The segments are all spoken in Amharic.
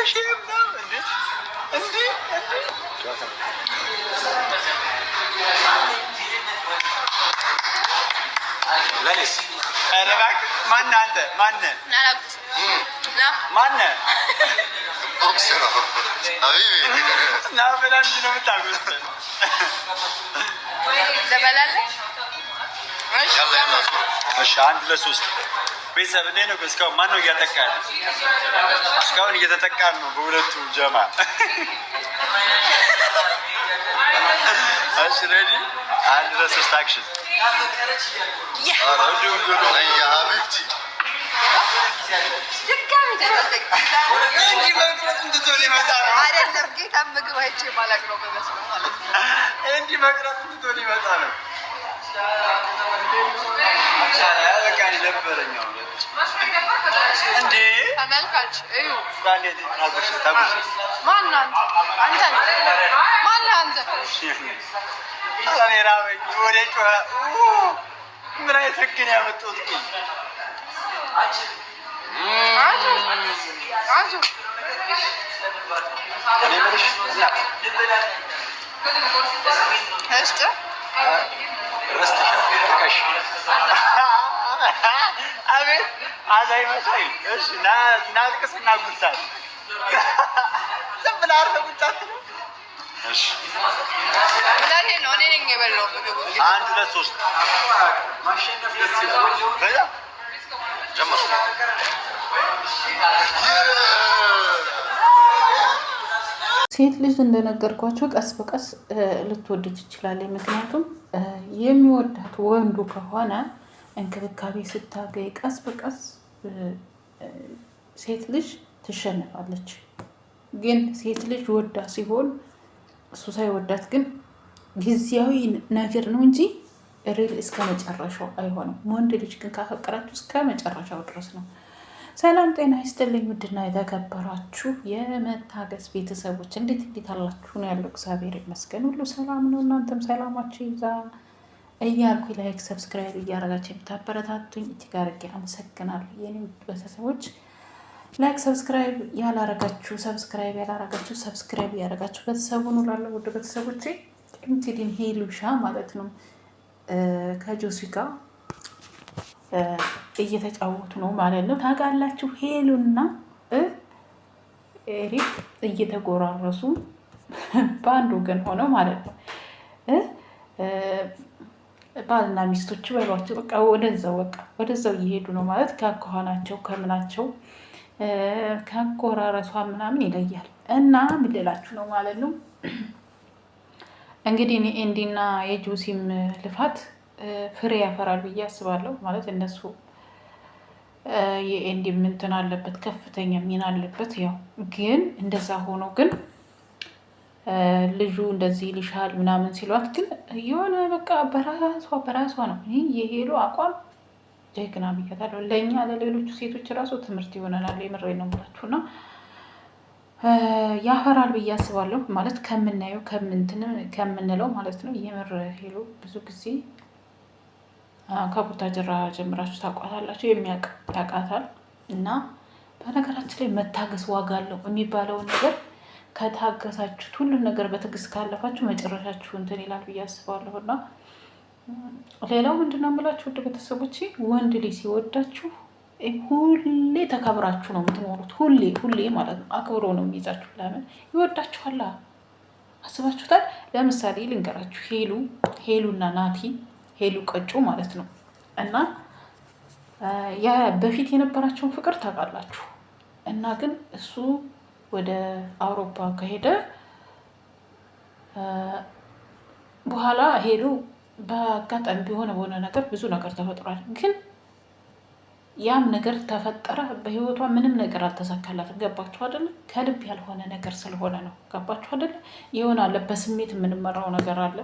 በሺም ነው እንዴ ለኔስ አረባክ ማን አንተ ማን ናላኩስ ና ማን ቦክሰር አቢቢ ና በላን ነው የምታውቁት ለበላለ እሺ አንድ ለሶስት ቤተሰብ እንዴት ነው እስካሁን ማን ነው እያጠቃ ያለው? እስካሁን እየተጠቃ ነው በሁለቱ ጀማ እሺ ሬዲ አንድ ለሶስት አክሽን ያ አረዱ ጉዱ ያ ሀቢብቲ ድጋሚ ተጠቅ እንጂ መቅረት እንድትሆን ይመጣል አይደለም ጌታ ምግብ አይቼ ባላቅ ነው በመስለው ማለት ነው እንጂ መቅረት እንድትሆን ይመጣል አቻራ ነበረኛው እንዴ ተመልካች እዩ ባንዴ ታጉስ ማን አንተ ማን አንተ አላኔ ራበኝ ወደ ጮኸ ምን አይተክን ያመጡት አንቺ እኔ ምንሽ እና እሺ ረስተሽ አቤት አዛይ መሳይ እሺ ናጥቀስና ጉንሳት ዝም ብላ አርፈ ጉንሳት እሺ ወላሂ ነው እኔ ነኝ የበላው ምግቡ አንድ ለሶስት ማሸነፍ ደስ ይላል በላ ጀመር ሴት ልጅ እንደነገርኳቸው ቀስ በቀስ ልትወድ ትችላለች። ምክንያቱም የሚወዳት ወንዱ ከሆነ እንክብካቤ ስታገኝ ቀስ በቀስ ሴት ልጅ ትሸነፋለች። ግን ሴት ልጅ ወዳ ሲሆን እሱ ሳይወዳት ግን ጊዜያዊ ነገር ነው እንጂ ሪል እስከ መጨረሻው አይሆንም። ወንድ ልጅ ግን ካፈቀራችሁ እስከ መጨረሻው ድረስ ነው። ሰላም ጤና ይስጥልኝ። ውድና የተከበራችሁ የመታገስ ቤተሰቦች እንዴት አላችሁ? ነው ያለው። እግዚአብሔር ይመስገን ሁሉ ሰላም ነው። እናንተም ሰላማችሁ ይዛ እያልኩ ላይክ ሰብስክራይብ እያደረጋችሁ የምታበረታቱኝ እጅግ አድርጌ አመሰግናለሁ። የኔ ቤተሰቦች ላይክ ሰብስክራይብ ያላረጋችሁ ሰብስክራይብ ያደረጋችሁ ቤተሰቡን ላለው ውድ ቤተሰቦቼ እንግዲህ ሄሉሻ ማለት ነው ከጆሲ ጋር እየተጫወቱ ነው ማለት ነው። ታውቃላችሁ ሄሉና ኤሪክ እየተጎራረሱ በአንድ ወገን ሆነው ማለት ነው። ባልና ሚስቶች በሏቸው በቃ ወደዛው እየሄዱ ነው ማለት ካከኋናቸው ከምናቸው ካጎራረሷ ምናምን ይለያል። እና ምን ልላችሁ ነው ማለት ነው እንግዲህ ኤንዲና የጆሲም ልፋት ፍሬ ያፈራል ብዬ አስባለሁ። ማለት እነሱ የኤንዲ እንትን አለበት ከፍተኛ ሚና አለበት። ያው ግን እንደዛ ሆኖ ግን ልጁ እንደዚህ ልሻል ምናምን ሲሏት ግን የሆነ በቃ በራሷ ነው። ይህ የሄሉ አቋም ጀግና ብያታለሁ። ለእኛ ለሌሎቹ ሴቶች ራሱ ትምህርት ይሆነናል። የምሬ ነው የምላችሁ እና ያፈራል ብዬ አስባለሁ። ማለት ከምናየው ከምንለው ማለት ነው። የምር ሄሉ ብዙ ጊዜ ከቡታጅራ ጀምራችሁ ታውቋታላችሁ። የሚያውቅ ያውቃታል። እና በነገራችን ላይ መታገስ ዋጋ አለው የሚባለውን ነገር ከታገሳችሁት ሁሉን ነገር በትዕግስት ካለፋችሁ መጨረሻችሁ እንትን ይላል ብዬ አስባለሁ። እና ሌላው ምንድነው የምላችሁ ውድ ቤተሰቦቼ ወንድ ልጅ ሲወዳችሁ ሁሌ ተከብራችሁ ነው የምትኖሩት። ሁሌ ማለት ነው አክብሮ ነው የሚይዛችሁ። ለምን ይወዳችኋላ። አስባችሁታል? ለምሳሌ ልንገራችሁ ሄሉና ናቲ ሄሉ ቀጮ ማለት ነው እና ያ በፊት የነበራቸውን ፍቅር ታውቃላችሁ። እና ግን እሱ ወደ አውሮፓ ከሄደ በኋላ ሄሉ በአጋጣሚ በሆነ ነገር ብዙ ነገር ተፈጥሯል። ግን ያም ነገር ተፈጠረ በህይወቷ ምንም ነገር አልተሳካላትም። ገባችሁ አይደለ? ከልብ ያልሆነ ነገር ስለሆነ ነው። ገባችሁ አይደለ? ይሆናል በስሜት የምንመራው ነገር አለ።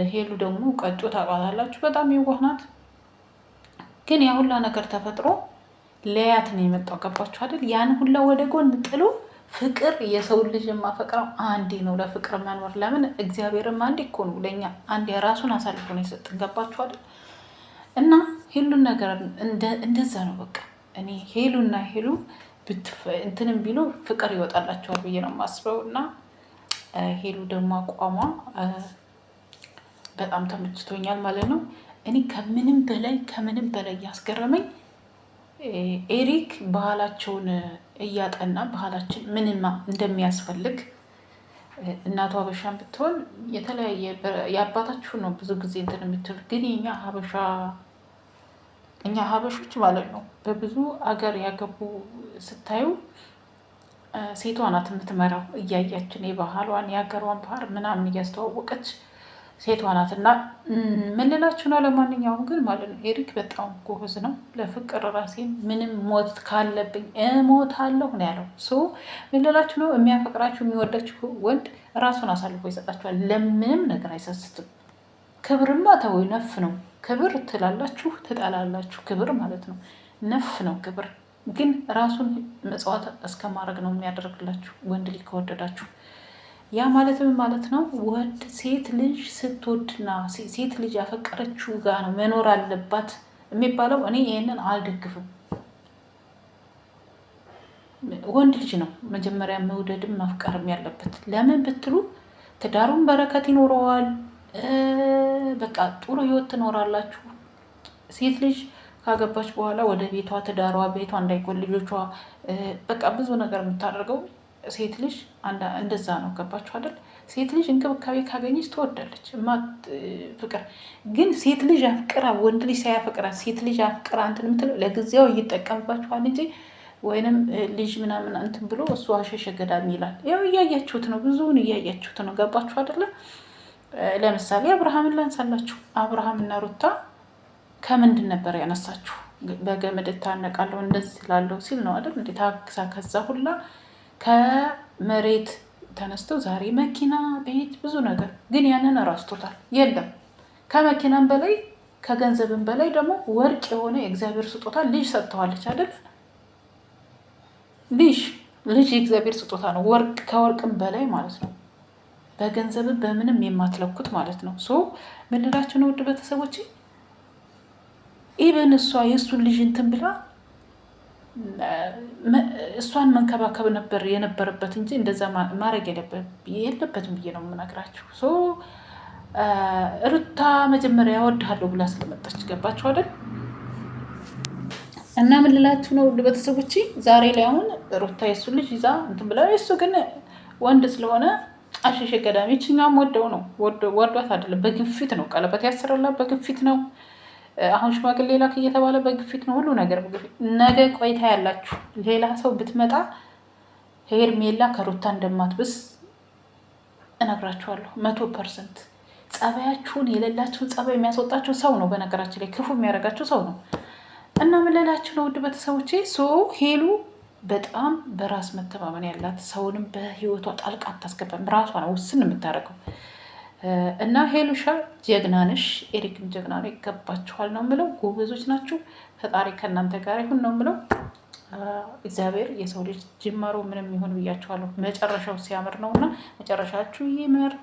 ሄሉ ደግሞ ቀጮ ታውቃታላችሁ፣ በጣም የዋህ ናት። ግን ያ ሁላ ነገር ተፈጥሮ ለያት ነው የመጣው። ገባችሁ አይደል? ያን ሁላ ወደ ጎን ጥሎ ፍቅር የሰው ልጅ የማፈቅረው አንዴ ነው። ለፍቅር መኖር ለምን እግዚአብሔርም አንዴ እኮ ነው ለኛ አንዴ ራሱን አሳልፎ ነው የሰጠን። ገባችሁ አይደል? እና ሄሉን ነገር እንደዛ ነው። በቃ እኔ ሄሉ እንትንም ቢሉ ፍቅር ይወጣላቸዋል ብዬ ነው የማስበው። እና ሄሉ ደግሞ አቋሟ በጣም ተመችቶኛል ማለት ነው። እኔ ከምንም በላይ ያስገረመኝ ኤሪክ ባህላቸውን እያጠና ባህላችን ምንማ እንደሚያስፈልግ እናቷ ሀበሻን ብትሆን የተለያየ የአባታችሁ ነው ብዙ ጊዜ እንትን የምትል ግን እኛ ሀበሾች ማለት ነው በብዙ አገር ያገቡ ስታዩ ሴቷ ናት የምትመራው እያያችን የባህሏን የሀገሯን ባህል ምናምን እያስተዋወቀች ሴቷ ናት። እና ምን ልላችሁ ነው? ለማንኛውም ግን ማለት ነው ኤሪክ በጣም ጎበዝ ነው። ለፍቅር ራሴን ምንም ሞት ካለብኝ እሞታለሁ ነው ያለው። ምን ልላችሁ ነው? የሚያፈቅራችሁ የሚወዳችሁ ወንድ ራሱን አሳልፎ ይሰጣችኋል። ለምንም ነገር አይሰስትም። ክብርማ ተወው፣ ነፍ ነው ክብር ትላላችሁ ትጠላላችሁ። ክብር ማለት ነው ነፍ ነው ክብር። ግን ራሱን መጽዋት እስከ ማድረግ ነው የሚያደርግላችሁ ወንድ ልጅ ከወደዳችሁ። ያ ማለት ምን ማለት ነው? ሴት ልጅ ስትወድና ሴት ልጅ ያፈቀረችው ጋር ነው መኖር አለባት የሚባለው። እኔ ይህንን አልደግፍም። ወንድ ልጅ ነው መጀመሪያ መውደድም ማፍቀርም ያለበት። ለምን ብትሉ ትዳሩን በረከት ይኖረዋል። በቃ ጥሩ ህይወት ትኖራላችሁ። ሴት ልጅ ካገባች በኋላ ወደ ቤቷ ትዳሯ ቤቷ እንዳይጎል ልጆቿ በቃ ብዙ ነገር የምታደርገው ሴት ልጅ እንደዛ ነው። ገባችሁ አይደል? ሴት ልጅ እንክብካቤ ካገኘች ትወዳለች። ፍቅር ግን ሴት ልጅ አፍቅራ ወንድ ልጅ ሳያፈቅራ ሴት ልጅ አፍቅራ እንትን የምትለው ለጊዜው እይጠቀምባችኋል እንጂ ወይንም ልጅ ምናምን እንትን ብሎ እሱ አሸሸ ገዳም ይላል። ያው እያያችሁት ነው፣ ብዙውን እያያችሁት ነው። ገባችሁ አይደለም? ለምሳሌ አብርሃምን ላንሳላችሁ። አብርሃም እና ሩታ ከምንድን ነበር ያነሳችሁ? በገመድ እታነቃለሁ እንደዚህ ላለው ሲል ነው አይደል? እንዴት ታግሳ ከዛ ሁላ ከመሬት ተነስተው ዛሬ መኪና፣ ቤት፣ ብዙ ነገር። ግን ያንን እራስቶታል። የለም ከመኪናም በላይ ከገንዘብም በላይ ደግሞ ወርቅ የሆነ የእግዚአብሔር ስጦታ ልጅ ሰጥተዋለች አይደል? ልጅ የእግዚአብሔር ስጦታ ነው። ወርቅ ከወርቅም በላይ ማለት ነው። በገንዘብ በምንም የማትለኩት ማለት ነው። ምን ልላችሁ ነው ውድ ቤተሰቦች፣ ኢቨን እሷ የእሱን ልጅ እንትን ብላ እሷን መንከባከብ ነበር የነበረበት እንጂ እንደዛ ማድረግ የለበትም ብዬ ነው የምነግራችሁ። ሩታ መጀመሪያ እወድሃለሁ ብላ ስለመጣች ገባችሁ አይደል? እና ምን ልላችሁ ነው ውድ ቤተሰቦች፣ ዛሬ ላይ አሁን ሩታ የእሱን ልጅ ይዛ እንትን ብላ እሱ ግን ወንድ ስለሆነ አሸሸ ገዳሚ። ይችኛም ወዷት አይደለም፣ በግፊት ነው ቀለበት ያሰረላት፣ በግፊት ነው። አሁን ሽማግሌ ላክ እየተባለ በግፊት ነው፣ ሁሉ ነገር በግፊት። ነገ ቆይታ ያላችሁ ሌላ ሰው ብትመጣ ሄርሜላ ከሩታ እንደማትብስ እነግራችኋለሁ 100%። ጸባያችሁን የሌላችሁን ጸባይ የሚያስወጣችሁ ሰው ነው። በነገራችን ላይ ክፉ የሚያደርጋችሁ ሰው ነው። እና ምን ልላችሁ ነው ውድ ቤተሰቦቼ፣ ሄሉ በጣም በራስ መተማመን ያላት፣ ሰውንም በህይወቷ ጣልቃ አታስገባም። ራሷ ነው ውስን የምታደርገው። እና ሄሉሻ ጀግና ነሽ፣ ኤሪክም ጀግና ነው። ይገባችኋል ነው የምለው። ጎበዞች ናችሁ። ፈጣሪ ከእናንተ ጋር ይሁን ነው የምለው። እግዚአብሔር የሰው ልጅ ጅማሮ ምንም ይሁን ብያችኋለሁ፣ መጨረሻው ሲያምር ነው። እና መጨረሻችሁ ይመር።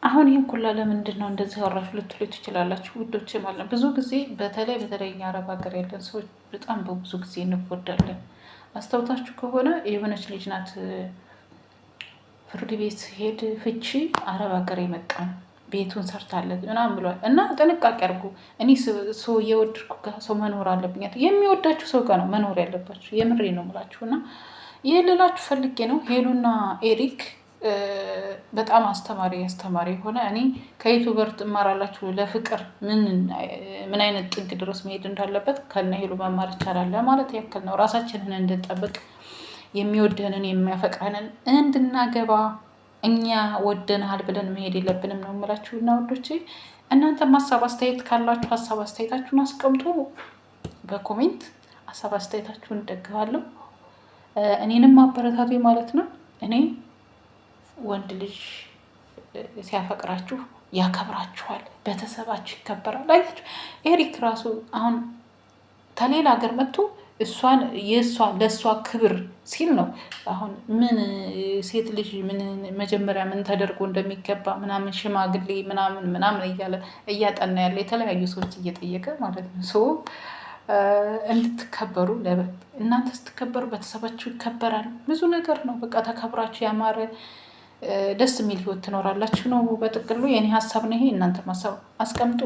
አሁን ይህን ኩላ ለምንድን ነው እንደዚህ አወራችሁ ልትሉ ትችላላችሁ ውዶች ማለት ነው። ብዙ ጊዜ በተለይ እኛ አረብ ሀገር ያለን ሰዎች በጣም በብዙ ጊዜ እንጎዳለን። አስታውታችሁ ከሆነ የሆነች ልጅ ናት ፍርድ ቤት ሄድ ፍቺ አረብ ሀገር የመጣ ቤቱን ሰርታለት ምናምን ብሏል። እና ጥንቃቄ አድርጉ። እኔ ሰው የወደድኩ ጋር ሰው መኖር አለብኝ። የሚወዳችሁ ሰው ጋር ነው መኖር ያለባችሁ። የምሬ ነው የምላችሁ። እና ይህ ልላችሁ ፈልጌ ነው። ሄሉና ኤሪክ በጣም አስተማሪ የሆነ እኔ ከዩቱበር ትማራላችሁ። ለፍቅር ምን አይነት ጥግ ድረስ መሄድ እንዳለበት ከነ ሄሉ መማር ይቻላል ማለት ያክል ነው። ራሳችንን እንድንጠብቅ የሚወደንን የሚያፈቅረንን እንድናገባ እኛ ወደናል ብለን መሄድ የለብንም ነው የምላችሁ። እና ወዶቼ እናንተም ሀሳብ አስተያየት ካላችሁ ሀሳብ አስተያየታችሁን አስቀምጡ በኮሜንት። ሀሳብ አስተያየታችሁን እደግፋለሁ። እኔንም አበረታቱ ማለት ነው። እኔ ወንድ ልጅ ሲያፈቅራችሁ ያከብራችኋል፣ ቤተሰባችሁ ይከበራል። አያችሁ ኤሪክ ራሱ አሁን ከሌላ ሀገር መጥቶ ለእሷ ክብር ሲል ነው። አሁን ምን ሴት ልጅ መጀመሪያ ምን ተደርጎ እንደሚገባ ምናምን ሽማግሌ ምናምን እያለ እያጠና ያለ የተለያዩ ሰዎች እየጠየቀ ማለት ነው። እንድትከበሩ እናንተ ስትከበሩ ቤተሰባችሁ ይከበራል። ብዙ ነገር ነው። በቃ ተከብራችሁ ያማረ ደስ የሚል ህይወት ትኖራላችሁ ነው በጥቅሉ የኔ ሀሳብ ነው ይሄ። እናንተ ሀሳብ አስቀምጡ።